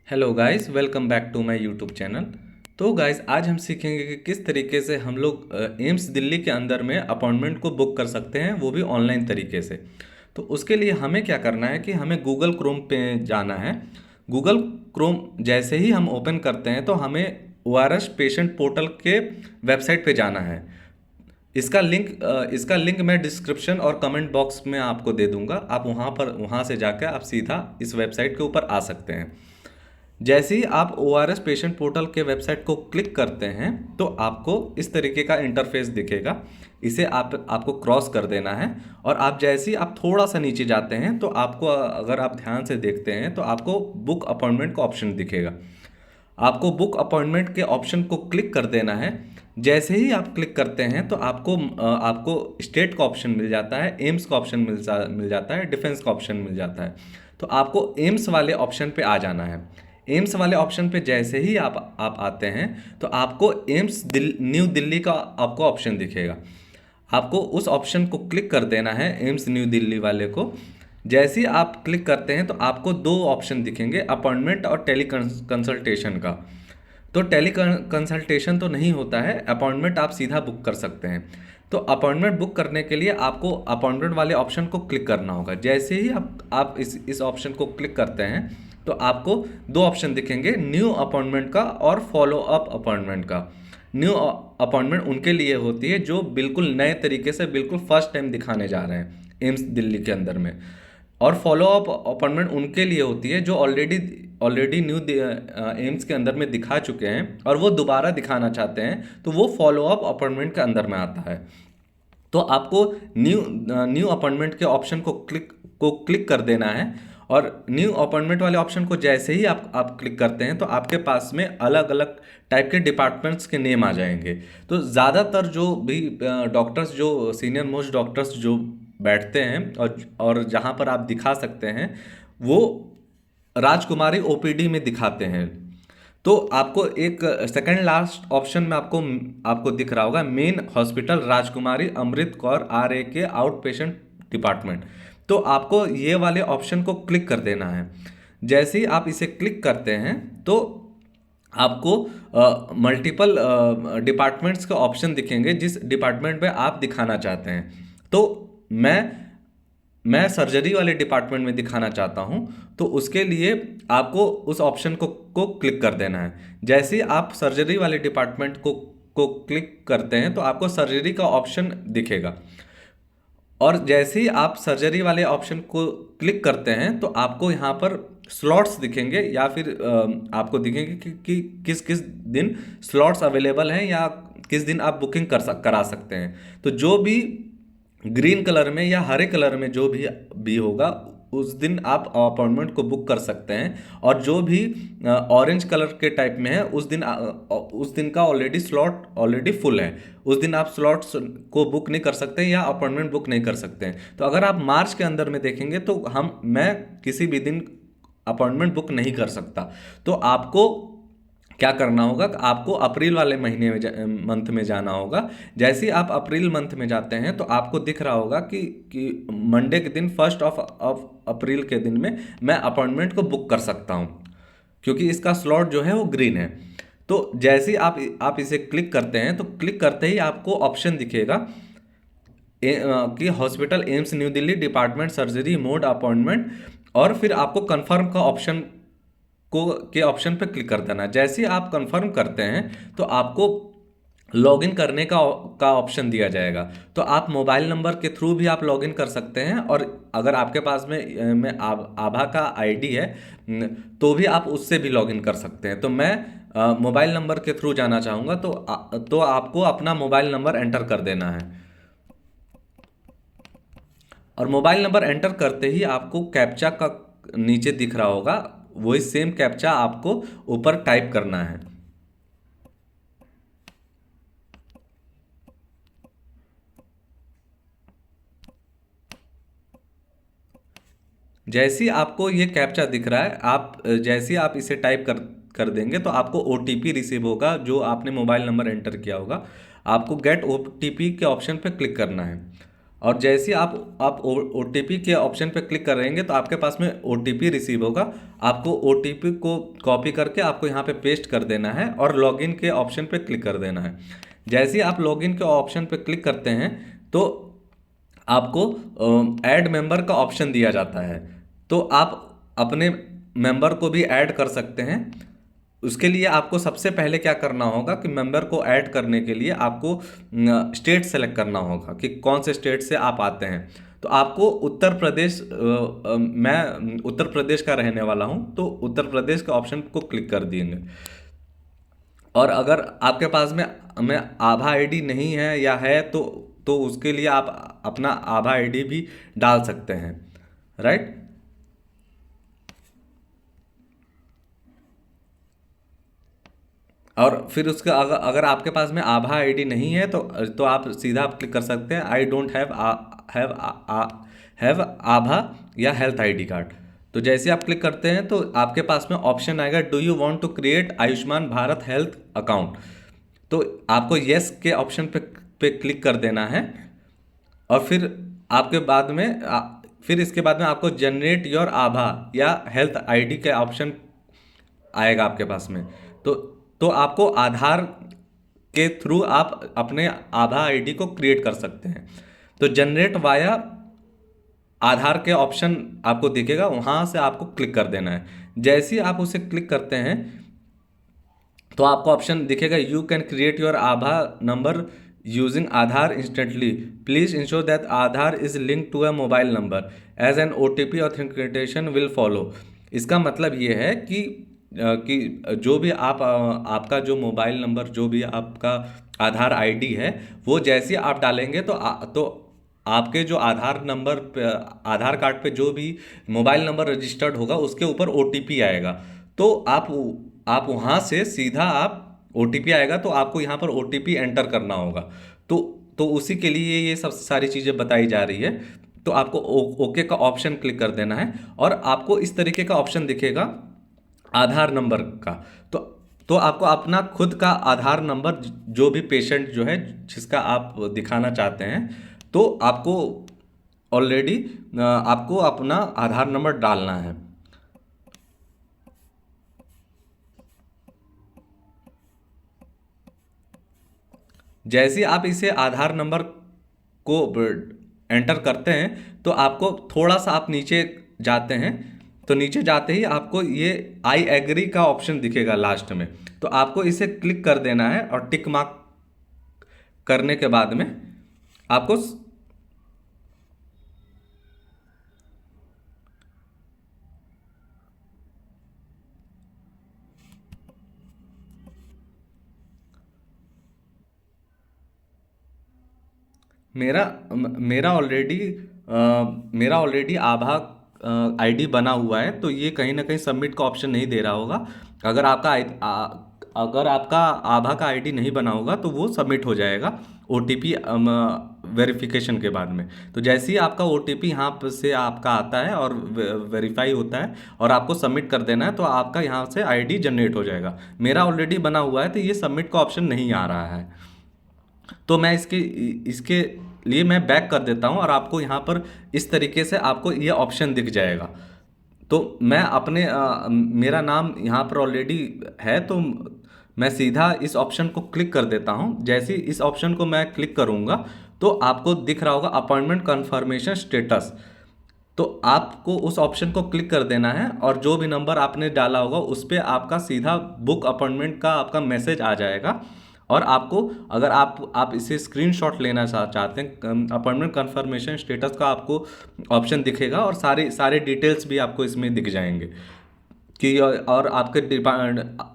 Hello guys, welcome back to my YouTube channel. तो guys, आज हम सीखेंगे कि किस तरीके से हम लोग एम्स दिल्ली के अंदर में अपॉइंटमेंट को बुक कर सकते हैं, वो भी ऑनलाइन तरीके से। तो उसके लिए हमें क्या करना है कि हमें गूगल क्रोम पे जाना है। गूगल क्रोम जैसे ही हम ओपन करते हैं तो हमें ओआरएस पेशेंट पोर्टल के वेबसाइट पे जाना है। इसका लिंक मैं डिस्क्रिप्शन और कमेंट बॉक्स में आपको दे दूंगा। आप वहाँ से जाकर आप सीधा इस वेबसाइट के ऊपर आ सकते हैं। जैसे ही आप ओआरएस पेशेंट पोर्टल के वेबसाइट को क्लिक करते हैं तो आपको इस तरीके का इंटरफेस दिखेगा। इसे आपको क्रॉस कर देना है। और आप जैसे ही आप थोड़ा सा नीचे जाते हैं तो आपको, अगर आप ध्यान से देखते हैं तो आपको बुक अपॉइंटमेंट का ऑप्शन दिखेगा। आपको बुक अपॉइंटमेंट के ऑप्शन को क्लिक कर देना है। जैसे ही आप क्लिक करते हैं तो आपको स्टेट का ऑप्शन मिल जाता है, एम्स का ऑप्शन मिल जाता है, डिफेंस का ऑप्शन मिल जाता है। तो आपको एम्स वाले ऑप्शन पे आ जाना है। एम्स वाले ऑप्शन पे जैसे ही आप आते हैं तो आपको न्यू दिल्ली का आपको ऑप्शन दिखेगा। आपको उस ऑप्शन को क्लिक कर देना है, एम्स न्यू दिल्ली वाले को। जैसे ही आप क्लिक करते हैं तो आपको दो ऑप्शन दिखेंगे, अपॉइंटमेंट और टेली कंसल्टेशन का। तो टेली कंसल्टेशन तो नहीं होता है, अपॉइंटमेंट आप सीधा बुक कर सकते हैं। तो अपॉइंटमेंट बुक करने के लिए आपको अपॉइंटमेंट वाले ऑप्शन को क्लिक करना होगा। जैसे ही आप इस ऑप्शन को क्लिक करते हैं तो आपको दो ऑप्शन दिखेंगे, न्यू अपॉइंटमेंट का और फॉलो अप अपॉइंटमेंट का। न्यू अपॉइंटमेंट उनके लिए होती है जो बिल्कुल नए तरीके से बिल्कुल फर्स्ट टाइम दिखाने जा रहे हैं एम्स दिल्ली के अंदर में। और फॉलो अप अपॉइंटमेंट उनके लिए होती है जो ऑलरेडी ऑलरेडी एम्स के अंदर में दिखा चुके हैं और वो दोबारा दिखाना चाहते हैं, तो वो फॉलो अप अपॉइंटमेंट के अंदर में आता है। तो आपको न्यू अपॉइंटमेंट के ऑप्शन को क्लिक कर देना है। और न्यू अपॉइंटमेंट वाले ऑप्शन को जैसे ही आप क्लिक करते हैं तो आपके पास में अलग अलग टाइप के डिपार्टमेंट्स के नेम आ जाएंगे। तो ज़्यादातर जो भी डॉक्टर्स, जो सीनियर मोस्ट डॉक्टर्स जो बैठते हैं और जहाँ पर आप दिखा सकते हैं, वो राजकुमारी ओपीडी में दिखाते हैं। तो आपको एक सेकंड लास्ट ऑप्शन में आपको आपको दिख रहा होगा, मेन हॉस्पिटल राजकुमारी अमृत कौर RA के आउट पेशेंट डिपार्टमेंट। तो आपको ये वाले ऑप्शन को क्लिक कर देना है। जैसे ही आप इसे क्लिक करते हैं तो आपको मल्टीपल डिपार्टमेंट्स के ऑप्शन दिखेंगे जिस डिपार्टमेंट में आप दिखाना चाहते हैं। तो मैं मैं सर्जरी वाले डिपार्टमेंट में दिखाना चाहता हूं, तो उसके लिए आपको उस ऑप्शन को क्लिक कर देना है। जैसे ही आप सर्जरी वाले डिपार्टमेंट को क्लिक करते हैं तो आपको सर्जरी का ऑप्शन दिखेगा। और जैसे ही आप सर्जरी वाले ऑप्शन को क्लिक करते हैं तो आपको यहाँ पर स्लॉट्स दिखेंगे, या फिर आपको दिखेंगे कि किस किस दिन स्लॉट्स अवेलेबल हैं या किस दिन आप बुकिंग करा सकते हैं। तो जो भी ग्रीन कलर में या हरे कलर में जो भी होगा, उस दिन आप अपॉइंटमेंट को बुक कर सकते हैं। और जो भी ऑरेंज कलर के टाइप में है, उस दिन का स्लॉट ऑलरेडी फुल है। उस दिन आप स्लॉट्स को बुक नहीं कर सकते या अपॉइंटमेंट बुक नहीं कर सकते हैं। तो अगर आप मार्च के अंदर में देखेंगे तो मैं किसी भी दिन अपॉइंटमेंट बुक नहीं कर सकता। तो आपको क्या करना होगा, आपको अप्रैल वाले महीने में मंथ में जाना होगा। जैसे ही आप अप्रैल मंथ में जाते हैं तो आपको दिख रहा होगा कि मंडे के दिन 1 अप्रैल के दिन में मैं अपॉइंटमेंट को बुक कर सकता हूं, क्योंकि इसका स्लॉट जो है वो ग्रीन है। तो जैसे ही आप इसे क्लिक करते हैं तो क्लिक करते ही आपको ऑप्शन दिखेगा कि hospital AIIMS new Delhi department surgery mode appointment. और फिर आपको कंफर्म का ऑप्शन के ऑप्शन पे क्लिक कर देना है। जैसे ही आप कंफर्म करते हैं तो आपको लॉगिन करने का ऑप्शन दिया जाएगा। तो आप मोबाइल नंबर के थ्रू भी आप लॉगिन कर सकते हैं, और अगर आपके पास में आभा का आईडी है तो भी आप उससे भी लॉगिन कर सकते हैं। तो मैं मोबाइल नंबर के थ्रू जाना चाहूँगा, तो आपको अपना मोबाइल नंबर एंटर कर देना है। और मोबाइल नंबर एंटर करते ही आपको कैप्चा का नीचे दिख रहा होगा, वही सेम कैप्चा आपको ऊपर टाइप करना है। जैसे ही आपको ये कैप्चा दिख रहा है, जैसे ही आप इसे टाइप कर देंगे तो आपको OTP रिसीव होगा जो आपने मोबाइल नंबर एंटर किया होगा। आपको गेट OTP के ऑप्शन पे क्लिक करना है। और जैसे ही आप OTP के ऑप्शन पे क्लिक करेंगे तो आपके पास में OTP रिसीव होगा। आपको OTP को कॉपी करके आपको यहाँ पे पेस्ट कर देना है और लॉगिन के ऑप्शन पे क्लिक कर देना है। जैसे ही आप लॉगिन के ऑप्शन पे क्लिक करते हैं तो आपको ऐड मेंबर का ऑप्शन दिया जाता है। तो आप अपने मेंबर को भी ऐड कर सकते हैं। उसके लिए आपको सबसे पहले क्या करना होगा कि मेंबर को ऐड करने के लिए आपको स्टेट सेलेक्ट करना होगा कि कौन से स्टेट से आप आते हैं। तो आपको उत्तर प्रदेश, मैं उत्तर प्रदेश का रहने वाला हूं, तो उत्तर प्रदेश के ऑप्शन को क्लिक कर देंगे। और अगर आपके पास में आभा आईडी नहीं है या है तो उसके लिए आप अपना आभा आईडी भी डाल सकते हैं, राइट। और फिर उसका अगर आपके पास में आभा आईडी नहीं है तो आप सीधा आप क्लिक कर सकते हैं आई डोंट हैव आभा या हेल्थ आईडी कार्ड। तो जैसे आप क्लिक करते हैं तो आपके पास में ऑप्शन आएगा do you want to create Ayushman Bharat health account. तो आपको येस के ऑप्शन पे क्लिक कर देना है। और फिर आपके बाद में फिर इसके बाद में आपको जनरेट योर आभा या हेल्थ आईडी के ऑप्शन आएगा आपके पास में। तो तो आपको आधार के थ्रू आप अपने आभा आईडी को क्रिएट कर सकते हैं। तो जनरेट वाया आधार के ऑप्शन आपको दिखेगा, वहाँ से आपको क्लिक कर देना है। जैसे ही आप उसे क्लिक करते हैं तो आपको ऑप्शन दिखेगा यू कैन क्रिएट योर आभा number using Aadhaar instantly, please ensure that Aadhaar is link to a mobile number as an OTP authentication will follow. इसका मतलब ये है कि जो भी आपका जो मोबाइल नंबर, जो भी आपका आधार आईडी है, वो जैसे आप डालेंगे तो आपके जो आधार नंबर पे, आधार कार्ड पे जो भी मोबाइल नंबर रजिस्टर्ड होगा उसके ऊपर OTP आएगा। तो आप वहाँ से सीधा आप OTP आएगा तो आपको यहाँ पर OTP एंटर करना होगा। तो तो उसी के लिए ये सब सारी चीज़ें बताई जा रही है। तो आपको ओके का ऑप्शन क्लिक कर देना है और आपको इस तरीके का ऑप्शन दिखेगा आधार नंबर का। तो आपको अपना खुद का आधार नंबर, जो भी पेशेंट जो है जिसका आप दिखाना चाहते हैं, तो आपको ऑलरेडी आपको अपना आधार नंबर डालना है। जैसे आप इसे आधार नंबर को एंटर करते हैं तो आपको थोड़ा सा आप नीचे जाते हैं। तो नीचे जाते ही आपको ये आई एग्री का ऑप्शन दिखेगा लास्ट में। तो आपको इसे क्लिक कर देना है और टिक मार्क करने के बाद में आपको मेरा मेरा ऑलरेडी आभा आईडी बना हुआ है, तो ये कहीं ना कहीं सबमिट का ऑप्शन नहीं दे रहा होगा। अगर अगर आपका आभा का आईडी नहीं बना होगा तो वो सबमिट हो जाएगा OTP वेरिफिकेशन के बाद में। तो जैसे ही आपका OTP यहाँ पर से आपका आता है और वेरीफाई होता है और आपको सबमिट कर देना है तो आपका यहाँ से आईडी जनरेट हो जाएगा। मेरा ऑलरेडी बना हुआ है तो ये सबमिट का ऑप्शन नहीं आ रहा है। तो मैं इसके इसके लिए मैं बैक कर देता हूँ और आपको यहाँ पर इस तरीके से आपको ये ऑप्शन दिख जाएगा। तो मैं मेरा नाम यहाँ पर ऑलरेडी है तो मैं सीधा इस ऑप्शन को क्लिक कर देता हूँ। जैसे ही इस ऑप्शन को मैं क्लिक करूँगा तो आपको दिख रहा होगा अपॉइंटमेंट कन्फर्मेशन स्टेटस। तो आपको उस ऑप्शन को क्लिक कर देना है और जो भी नंबर आपने डाला होगा उस पर आपका सीधा बुक अपॉइंटमेंट का आपका मैसेज आ जाएगा। और आपको अगर आप इसे स्क्रीनशॉट लेना चाहते हैं, अपॉइंटमेंट कन्फर्मेशन स्टेटस का आपको ऑप्शन दिखेगा और सारे सारे डिटेल्स भी आपको इसमें दिख जाएंगे कि और आपके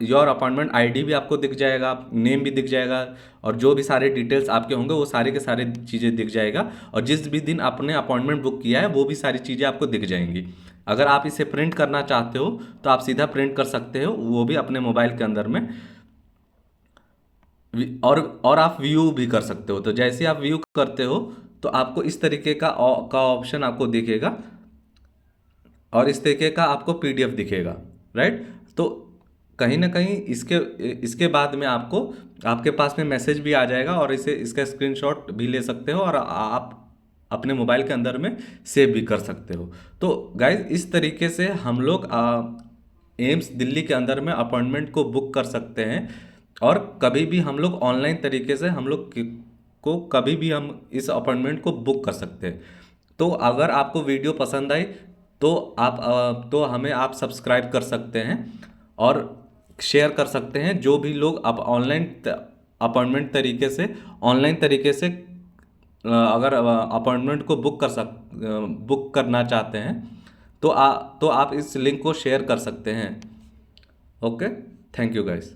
योर अपॉइंटमेंट आईडी भी आपको दिख जाएगा, नेम भी दिख जाएगा और जो भी सारे डिटेल्स आपके होंगे वो सारे के सारे चीज़ें दिख जाएगा। और जिस भी दिन आपने अपॉइंटमेंट बुक किया है वो भी सारी चीज़ें आपको दिख जाएंगी। अगर आप इसे प्रिंट करना चाहते हो तो आप सीधा प्रिंट कर सकते हो, वो भी अपने मोबाइल के अंदर में। और आप व्यू भी कर सकते हो। तो जैसे आप व्यू करते हो तो आपको इस तरीके का ऑप्शन आपको दिखेगा और इस तरीके का आपको PDF दिखेगा, राइट। तो कहीं ना कहीं इसके इसके बाद में आपके पास में मैसेज भी आ जाएगा और इसका स्क्रीनशॉट भी ले सकते हो और आप अपने मोबाइल के अंदर में सेव भी कर सकते हो। तो गाइज इस तरीके से हम लोग एम्स दिल्ली के अंदर में अपॉइंटमेंट को बुक कर सकते हैं, और कभी भी हम लोग ऑनलाइन तरीके से हम लोग को कभी भी हम इस अपॉइंटमेंट को बुक कर सकते हैं। तो अगर आपको वीडियो पसंद आई तो तो हमें आप सब्सक्राइब कर सकते हैं और शेयर कर सकते हैं। जो भी लोग आप ऑनलाइन अपॉइंटमेंट तरीके से ऑनलाइन तरीके से अगर अपॉइंटमेंट को बुक करना चाहते हैं तो आप इस लिंक को शेयर कर सकते हैं। Okay, thank you guys.